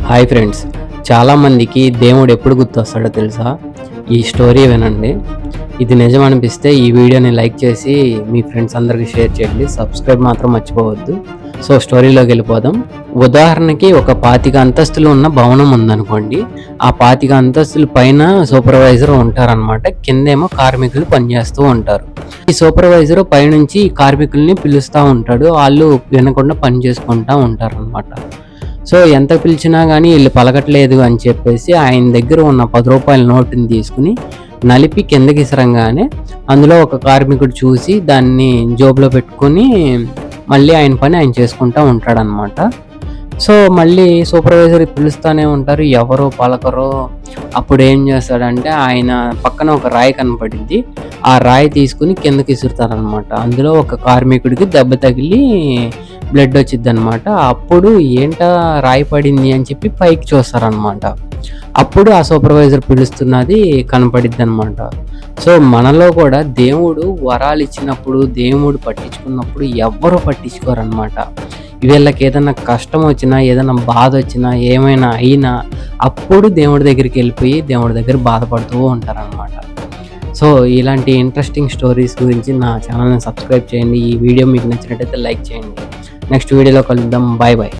Hi friends, చాలామందికి దేవుడు ఎప్పుడు గుర్తొస్తాడో తెలుసా? ఈ స్టోరీ వినండి. ఇది నిజం అనిపిస్తే ఈ వీడియోని లైక్ చేసి మీ ఫ్రెండ్స్ అందరికీ షేర్ చేయండి. సబ్స్క్రైబ్ మాత్రం మర్చిపోవద్దు. సో స్టోరీలోకి వెళ్ళిపోదాం. ఉదాహరణకి ఒక 25 అంతస్తులు ఉన్న భవనం ఉందనుకోండి. ఆ 25 అంతస్తుల పైన సూపర్వైజర్ ఉంటారనమాట. కిందేమో కార్మికులు పనిచేస్తూ ఉంటారు. ఈ సూపర్వైజర్ పైనుంచి కార్మికుల్ని పిలుస్తూ ఉంటాడు. వాళ్ళు వినకుండా పని చేసుకుంటూ ఉంటారనమాట. సో ఎంత పిలిచినా కానీ వీళ్ళు పలకట్లేదు అని చెప్పేసి ఆయన దగ్గర ఉన్న 10 రూపాయల నోటుని తీసుకుని నలిపి కిందకి ఇసరంగానే అందులో ఒక కార్మికుడు చూసి దాన్ని జోబులో పెట్టుకొని మళ్ళీ ఆయన పని ఆయన చేసుకుంటూ ఉంటాడనమాట. సో మళ్ళీ సూపర్వైజర్ పిలుస్తూనే ఉంటారు, ఎవరో పలకరో. అప్పుడు ఏం చేస్తాడంటే ఆయన పక్కన ఒక రాయి కనపడింది. ఆ రాయి తీసుకుని కిందకి ఇసురుతారనమాట. అందులో ఒక కార్మికుడికి దెబ్బ తగిలి బ్లడ్ వచ్చింది అనమాట. అప్పుడు ఏంటా రాయి పడింది అని చెప్పి పైకి చూస్తారనమాట. అప్పుడు ఆ సూపర్వైజర్ పిలుస్తున్నది కనపడిద్ది అనమాట. సో మనలో కూడా దేవుడు వరాలు ఇచ్చినప్పుడు, దేవుడు పట్టించుకున్నప్పుడు ఎవ్వరూ పట్టించుకోరనమాట. వీళ్ళకి ఏదైనా కష్టం వచ్చినా, ఏదైనా బాధ వచ్చినా, ఏమైనా అయినా అప్పుడు దేవుడి దగ్గరికి వెళ్ళిపోయి దేవుడి దగ్గర బాధపడుతూ ఉంటారనమాట. సో ఇలాంటి ఇంట్రెస్టింగ్ స్టోరీస్ గురించి నా ఛానల్ని సబ్స్క్రైబ్ చేయండి. ఈ వీడియో మీకు నచ్చినట్టయితే లైక్ చేయండి. నెక్స్ట్ వీడియోలో కలుద్దాం. Bye bye.